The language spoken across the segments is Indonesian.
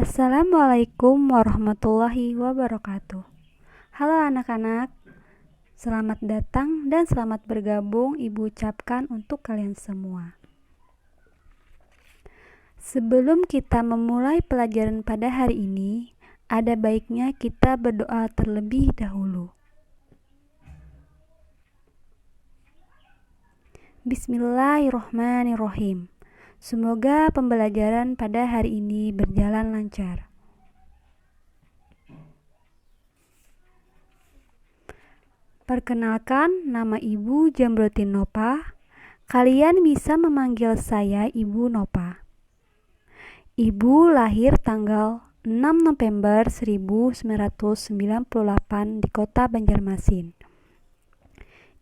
Assalamualaikum warahmatullahi wabarakatuh. Halo anak-anak, selamat datang dan selamat bergabung Ibu ucapkan untuk kalian semua. Sebelum kita memulai pelajaran pada hari ini, ada baiknya kita berdoa terlebih dahulu. Bismillahirrohmanirrohim. Semoga pembelajaran pada hari ini berjalan lancar. Perkenalkan, nama Ibu Jambrotin Nopa. Kalian bisa memanggil saya Ibu Nopa. Ibu lahir tanggal 6 November 1998 di kota Banjarmasin.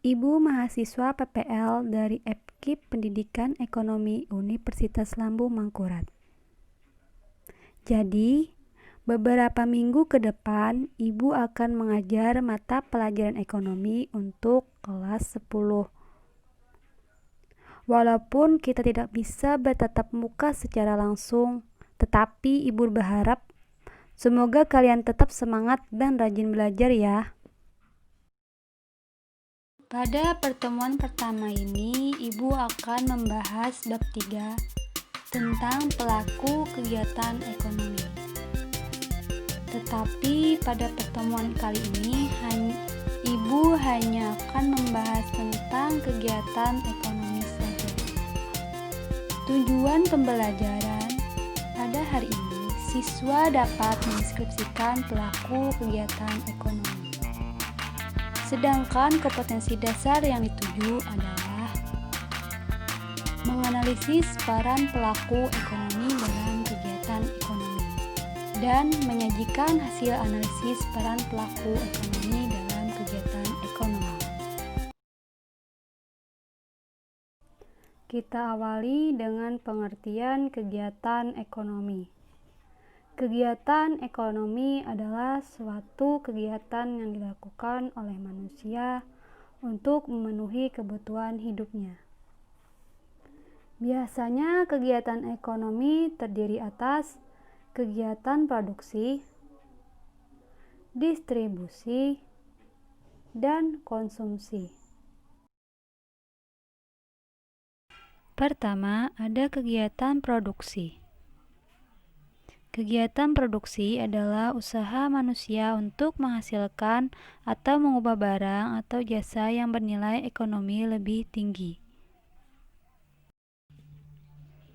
Ibu mahasiswa PPL dari FKIP Pendidikan Ekonomi Universitas Lambung Mangkurat. Jadi, beberapa minggu ke depan, Ibu akan mengajar mata pelajaran ekonomi untuk kelas 10. Walaupun kita tidak bisa bertatap muka secara langsung, tetapi Ibu berharap semoga kalian tetap semangat dan rajin belajar ya. Pada pertemuan pertama ini, Ibu akan membahas bab 3 tentang pelaku kegiatan ekonomi. Tetapi pada pertemuan kali ini, Ibu hanya akan membahas tentang kegiatan ekonomi saja. Tujuan pembelajaran pada hari ini, siswa dapat mendeskripsikan pelaku kegiatan ekonomi. Sedangkan kompetensi dasar yang dituju adalah menganalisis peran pelaku ekonomi dalam kegiatan ekonomi dan menyajikan hasil analisis peran pelaku ekonomi dalam kegiatan ekonomi. Kita awali dengan pengertian kegiatan ekonomi. Kegiatan ekonomi adalah suatu kegiatan yang dilakukan oleh manusia untuk memenuhi kebutuhan hidupnya. Biasanya kegiatan ekonomi terdiri atas kegiatan produksi, distribusi, dan konsumsi. Pertama, ada kegiatan produksi. Kegiatan produksi adalah usaha manusia untuk menghasilkan atau mengubah barang atau jasa yang bernilai ekonomi lebih tinggi.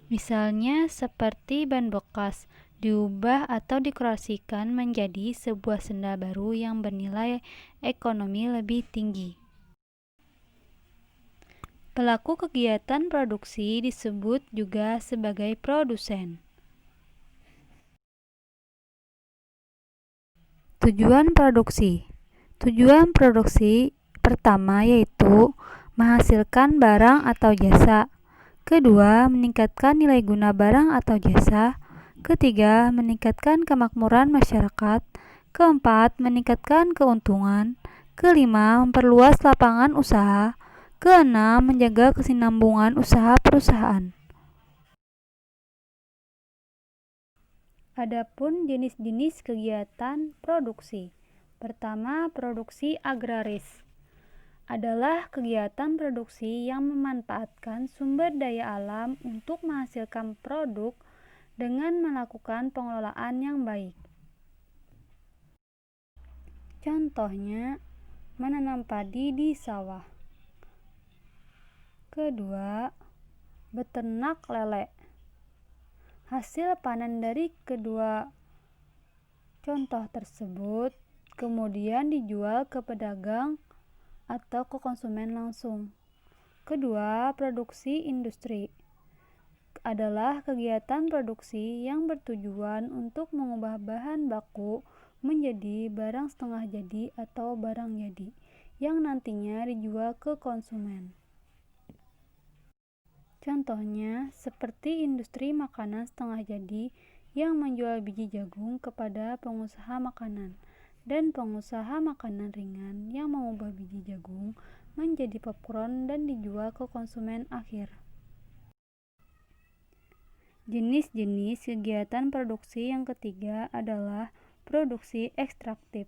Misalnya seperti ban bekas diubah atau dikreasikan menjadi sebuah sendal baru yang bernilai ekonomi lebih tinggi. Pelaku kegiatan produksi disebut juga sebagai produsen. Tujuan produksi. Tujuan produksi pertama yaitu menghasilkan barang atau jasa. Kedua, meningkatkan nilai guna barang atau jasa. Ketiga, meningkatkan kemakmuran masyarakat. Keempat, meningkatkan keuntungan. Kelima, memperluas lapangan usaha. Keenam, menjaga kesinambungan usaha perusahaan. Adapun jenis-jenis kegiatan produksi. Pertama, produksi agraris adalah kegiatan produksi yang memanfaatkan sumber daya alam untuk menghasilkan produk dengan melakukan pengelolaan yang baik. Contohnya, menanam padi di sawah. Kedua, beternak lele. Hasil panen dari kedua contoh tersebut kemudian dijual ke pedagang atau ke konsumen langsung. Kedua, produksi industri adalah kegiatan produksi yang bertujuan untuk mengubah bahan baku menjadi barang setengah jadi atau barang jadi yang nantinya dijual ke konsumen. Contohnya, seperti industri makanan setengah jadi yang menjual biji jagung kepada pengusaha makanan, dan pengusaha makanan ringan yang mengubah biji jagung menjadi popcorn dan dijual ke konsumen akhir. Jenis-jenis kegiatan produksi yang ketiga adalah produksi ekstraktif.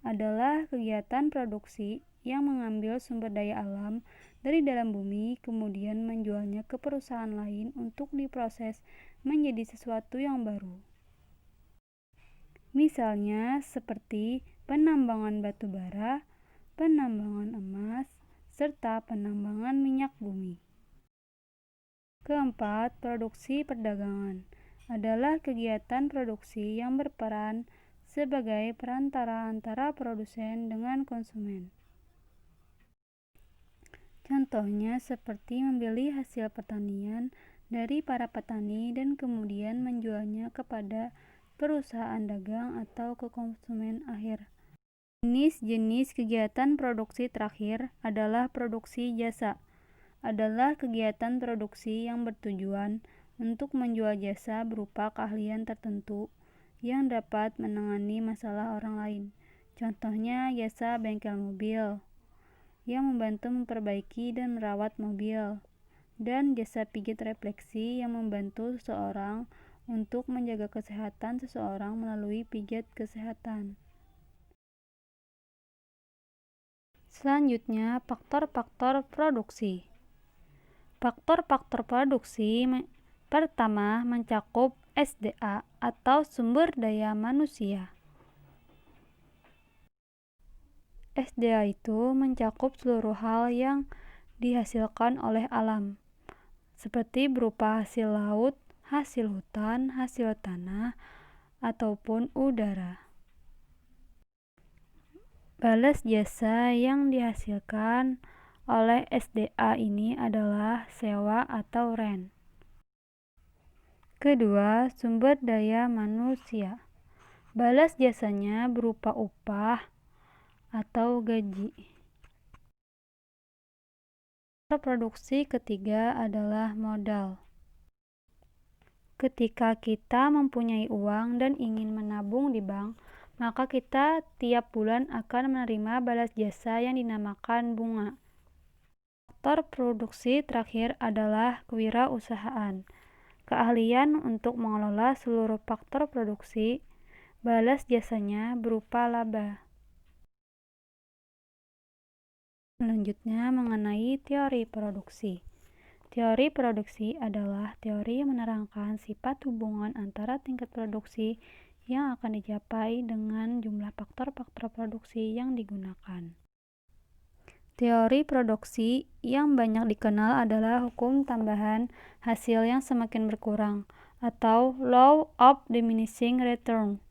Adalah kegiatan produksi yang mengambil sumber daya alam dari dalam bumi kemudian menjualnya ke perusahaan lain untuk diproses menjadi sesuatu yang baru. Misalnya seperti penambangan batu bara, penambangan emas, serta penambangan minyak bumi. Keempat, produksi perdagangan adalah kegiatan produksi yang berperan sebagai perantara antara produsen dengan konsumen. Contohnya seperti membeli hasil pertanian dari para petani dan kemudian menjualnya kepada perusahaan dagang atau ke konsumen akhir. Jenis-jenis kegiatan produksi terakhir adalah produksi jasa. Adalah kegiatan produksi yang bertujuan untuk menjual jasa berupa keahlian tertentu yang dapat menangani masalah orang lain. Contohnya jasa bengkel mobil yang membantu memperbaiki dan merawat mobil, dan jasa pijat refleksi yang membantu seseorang untuk menjaga kesehatan seseorang melalui pijat kesehatan. Selanjutnya, faktor-faktor produksi. Faktor-faktor produksi pertama mencakup SDA atau sumber daya manusia. SDA itu mencakup seluruh hal yang dihasilkan oleh alam, seperti berupa hasil laut, hasil hutan, hasil tanah, ataupun udara. Balas jasa yang dihasilkan oleh SDA ini adalah sewa atau rent. Kedua, sumber daya manusia. Balas jasanya berupa upah atau gaji. Produksi ketiga adalah modal. Ketika kita mempunyai uang dan ingin menabung di bank, maka kita tiap bulan akan menerima balas jasa yang dinamakan bunga. Faktor produksi terakhir adalah kewirausahaan. Keahlian untuk mengelola seluruh faktor produksi, balas jasanya berupa laba. Selanjutnya mengenai teori produksi. Teori produksi adalah teori yang menerangkan sifat hubungan antara tingkat produksi yang akan dicapai dengan jumlah faktor-faktor produksi yang digunakan. Teori produksi yang banyak dikenal adalah hukum tambahan hasil yang semakin berkurang atau law of diminishing return.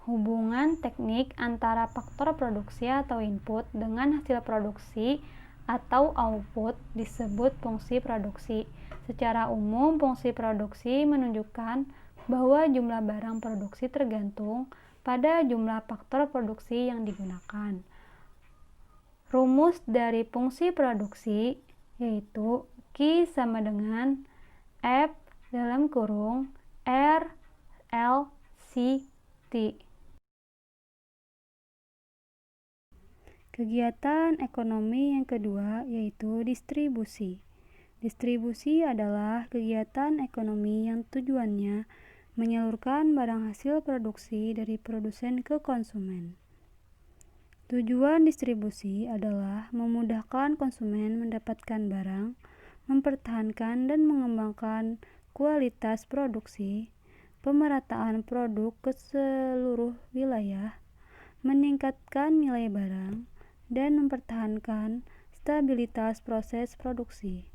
Hubungan teknik antara faktor produksi atau input dengan hasil produksi atau output disebut fungsi produksi. Secara umum, fungsi produksi menunjukkan bahwa jumlah barang produksi tergantung pada jumlah faktor produksi yang digunakan. Rumus dari fungsi produksi yaitu Q sama dengan F dalam kurung R L C T. Kegiatan ekonomi yang kedua yaitu distribusi. Distribusi adalah kegiatan ekonomi yang tujuannya menyalurkan barang hasil produksi dari produsen ke konsumen. Tujuan distribusi adalah memudahkan konsumen mendapatkan barang, mempertahankan dan mengembangkan kualitas produksi, pemerataan produk ke seluruh wilayah, meningkatkan nilai barang, dan mempertahankan stabilitas proses produksi.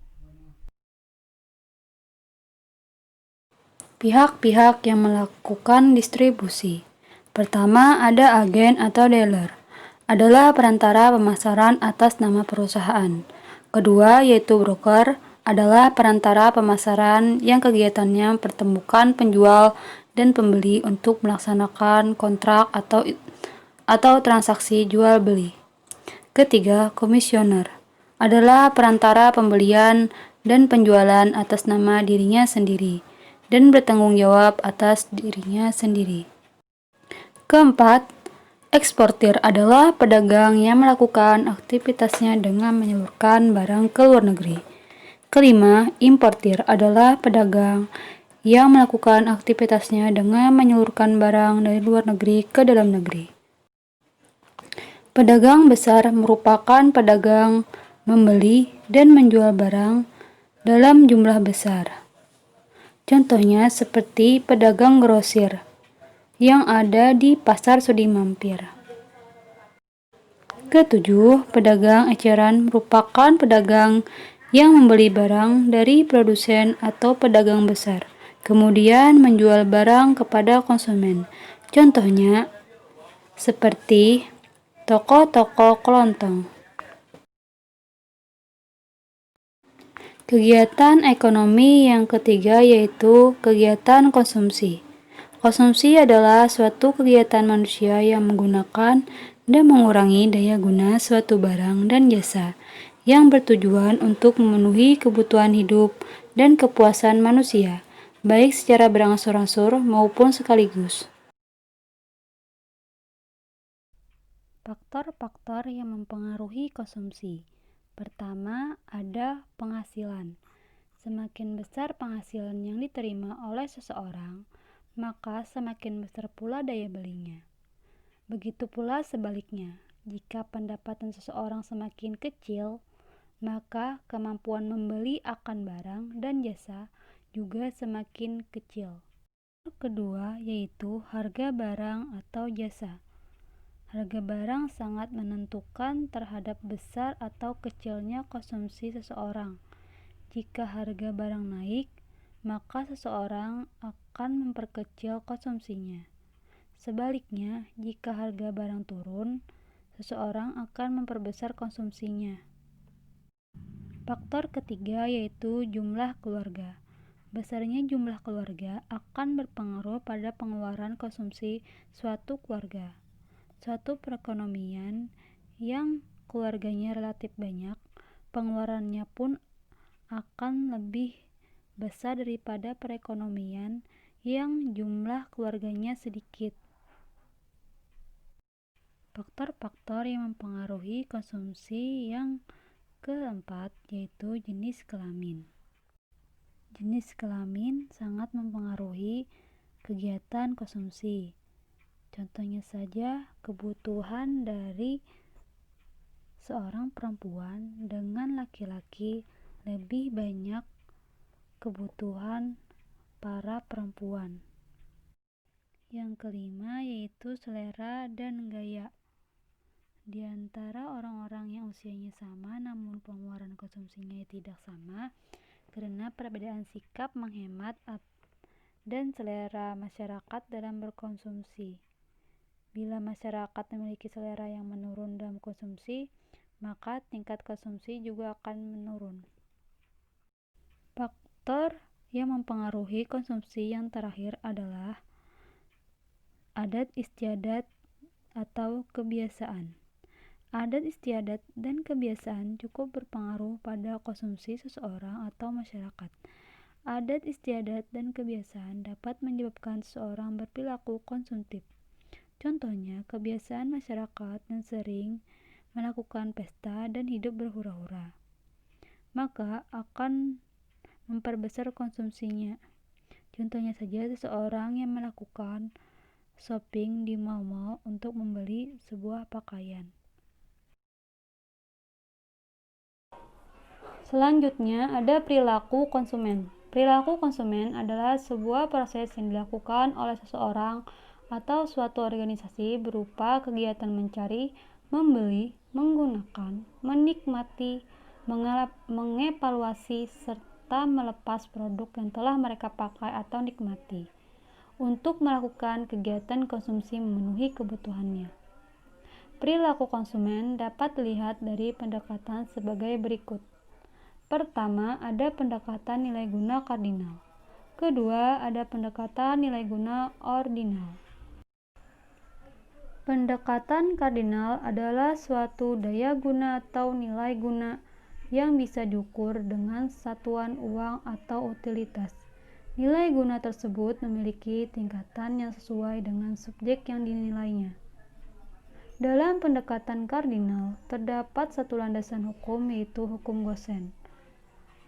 Pihak-pihak yang melakukan distribusi. Pertama, ada agen atau dealer. Adalah perantara pemasaran atas nama perusahaan. Kedua, yaitu broker, adalah perantara pemasaran yang kegiatannya mempertemukan penjual dan pembeli untuk melaksanakan kontrak atau transaksi jual beli. Ketiga, komisioner adalah perantara pembelian dan penjualan atas nama dirinya sendiri dan bertanggung jawab atas dirinya sendiri. Keempat, eksportir adalah pedagang yang melakukan aktivitasnya dengan menyalurkan barang ke luar negeri. Kelima, importir adalah pedagang yang melakukan aktivitasnya dengan menyalurkan barang dari luar negeri ke dalam negeri. Pedagang besar merupakan pedagang membeli dan menjual barang dalam jumlah besar. Contohnya seperti pedagang grosir yang ada di Pasar Sudi Mampir. Ketujuh, pedagang eceran merupakan pedagang yang membeli barang dari produsen atau pedagang besar, kemudian menjual barang kepada konsumen. Contohnya seperti toko-toko kelontong. Kegiatan ekonomi yang ketiga yaitu kegiatan konsumsi. Konsumsi adalah suatu kegiatan manusia yang menggunakan dan mengurangi daya guna suatu barang dan jasa yang bertujuan untuk memenuhi kebutuhan hidup dan kepuasan manusia, baik secara berangsur-angsur maupun sekaligus. Faktor-faktor yang mempengaruhi konsumsi. Pertama, ada penghasilan. Semakin besar penghasilan yang diterima oleh seseorang, maka semakin besar pula daya belinya. Begitu pula sebaliknya, jika pendapatan seseorang semakin kecil, maka kemampuan membeli akan barang dan jasa juga semakin kecil. Kedua, yaitu harga barang atau jasa. Harga barang sangat menentukan terhadap besar atau kecilnya konsumsi seseorang. Jika harga barang naik, maka seseorang akan memperkecil konsumsinya. Sebaliknya, jika harga barang turun, seseorang akan memperbesar konsumsinya. Faktor ketiga yaitu jumlah keluarga. Besarnya jumlah keluarga akan berpengaruh pada pengeluaran konsumsi suatu keluarga. Suatu perekonomian yang keluarganya relatif banyak, pengeluarannya pun akan lebih besar daripada perekonomian yang jumlah keluarganya sedikit. Faktor-faktor yang mempengaruhi konsumsi yang keempat yaitu jenis kelamin. Jenis kelamin sangat mempengaruhi kegiatan konsumsi. Contohnya saja kebutuhan dari seorang perempuan dengan laki-laki lebih banyak kebutuhan para perempuan. Yang kelima yaitu selera dan gaya. Di antara orang-orang yang usianya sama namun pengeluaran konsumsinya tidak sama karena perbedaan sikap menghemat dan selera masyarakat dalam berkonsumsi. Bila masyarakat memiliki selera yang menurun dalam konsumsi, maka tingkat konsumsi juga akan menurun. Faktor yang mempengaruhi konsumsi yang terakhir adalah adat istiadat atau kebiasaan. Adat istiadat dan kebiasaan cukup berpengaruh pada konsumsi seseorang atau masyarakat. Adat istiadat dan kebiasaan dapat menyebabkan seseorang berperilaku konsumtif. Contohnya, kebiasaan masyarakat yang sering melakukan pesta dan hidup berhura-hura, maka akan memperbesar konsumsinya. Contohnya saja seseorang yang melakukan shopping di mal-mal untuk membeli sebuah pakaian. Selanjutnya ada perilaku konsumen. Perilaku konsumen adalah sebuah proses yang dilakukan oleh seseorang atau suatu organisasi berupa kegiatan mencari, membeli, menggunakan, menikmati, mengevaluasi, serta melepas produk yang telah mereka pakai atau nikmati untuk melakukan kegiatan konsumsi memenuhi kebutuhannya. Perilaku konsumen dapat dilihat dari pendekatan sebagai berikut. Pertama, ada pendekatan nilai guna kardinal. Kedua, ada pendekatan nilai guna ordinal. Pendekatan kardinal adalah suatu daya guna atau nilai guna yang bisa diukur dengan satuan uang atau utilitas. Nilai guna tersebut memiliki tingkatan yang sesuai dengan subjek yang dinilainya. Dalam pendekatan kardinal, terdapat satu landasan hukum yaitu hukum Gaussian.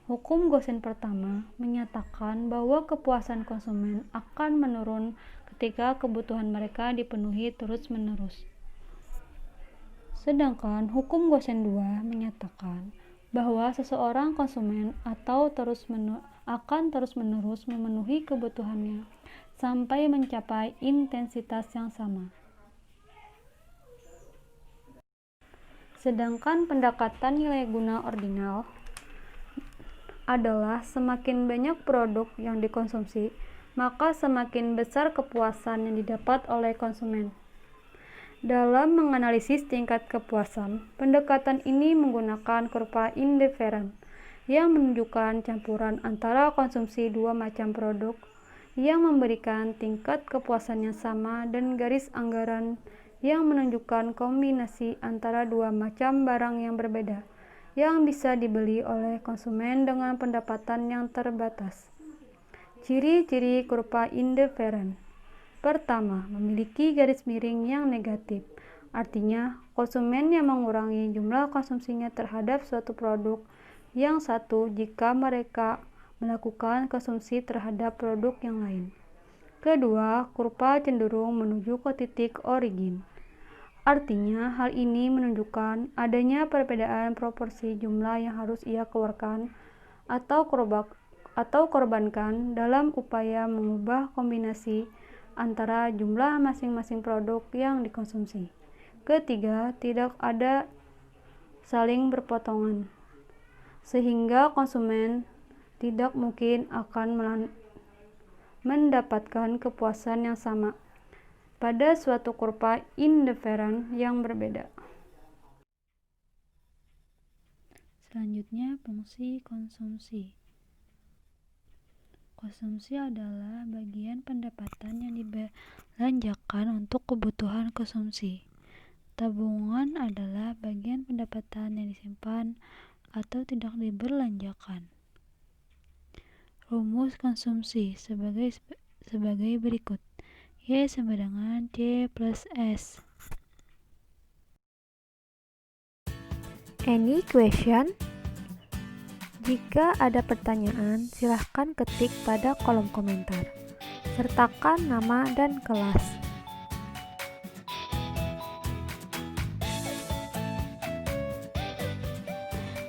Hukum Gosen pertama menyatakan bahwa kepuasan konsumen akan menurun ketika kebutuhan mereka dipenuhi terus-menerus. Sedangkan hukum Gosen 2 menyatakan bahwa seseorang konsumen akan terus-menerus memenuhi kebutuhannya sampai mencapai intensitas yang sama. Sedangkan pendekatan nilai guna ordinal adalah semakin banyak produk yang dikonsumsi, maka semakin besar kepuasan yang didapat oleh konsumen. Dalam menganalisis tingkat kepuasan, pendekatan ini menggunakan kurva indifferent yang menunjukkan campuran antara konsumsi dua macam produk yang memberikan tingkat kepuasan yang sama dan garis anggaran yang menunjukkan kombinasi antara dua macam barang yang berbeda yang bisa dibeli oleh konsumen dengan pendapatan yang terbatas. Ciri-ciri kurva indifferent. Pertama, memiliki garis miring yang negatif. Artinya, konsumen yang mengurangi jumlah konsumsinya terhadap suatu produk yang satu jika mereka melakukan konsumsi terhadap produk yang lain. Kedua, kurva cenderung menuju ke titik origin. Artinya, hal ini menunjukkan adanya perbedaan proporsi jumlah yang harus ia keluarkan atau korbankan dalam upaya mengubah kombinasi antara jumlah masing-masing produk yang dikonsumsi. Ketiga, tidak ada saling berpotongan, sehingga konsumen tidak mungkin akan mendapatkan kepuasan yang sama pada suatu kurva indifferent yang berbeda. Selanjutnya, fungsi konsumsi. Konsumsi adalah bagian pendapatan yang dibelanjakan untuk kebutuhan konsumsi. Tabungan adalah bagian pendapatan yang disimpan atau tidak dibelanjakan. Rumus konsumsi sebagai berikut. Y sama dengan C plus S. Any question? Jika ada pertanyaan, silahkan ketik pada kolom komentar. Sertakan nama dan kelas.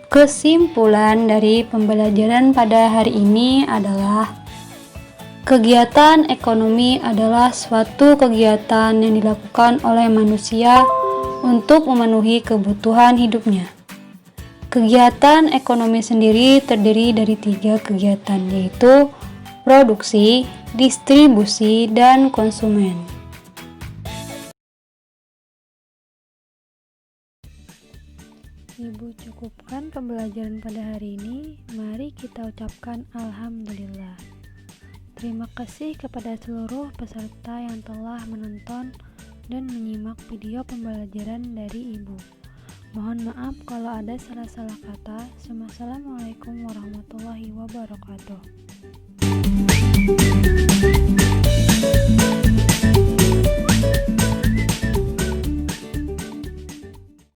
Kesimpulan dari pembelajaran pada hari ini adalah kegiatan ekonomi adalah suatu kegiatan yang dilakukan oleh manusia untuk memenuhi kebutuhan hidupnya. Kegiatan ekonomi sendiri terdiri dari 3 kegiatan, yaitu produksi, distribusi, dan konsumen. Ibu cukupkan pembelajaran pada hari ini. Mari kita ucapkan Alhamdulillah. Terima kasih kepada seluruh peserta yang telah menonton dan menyimak video pembelajaran dari Ibu. Mohon maaf kalau ada salah-salah kata. Wassalamualaikum warahmatullahi wabarakatuh.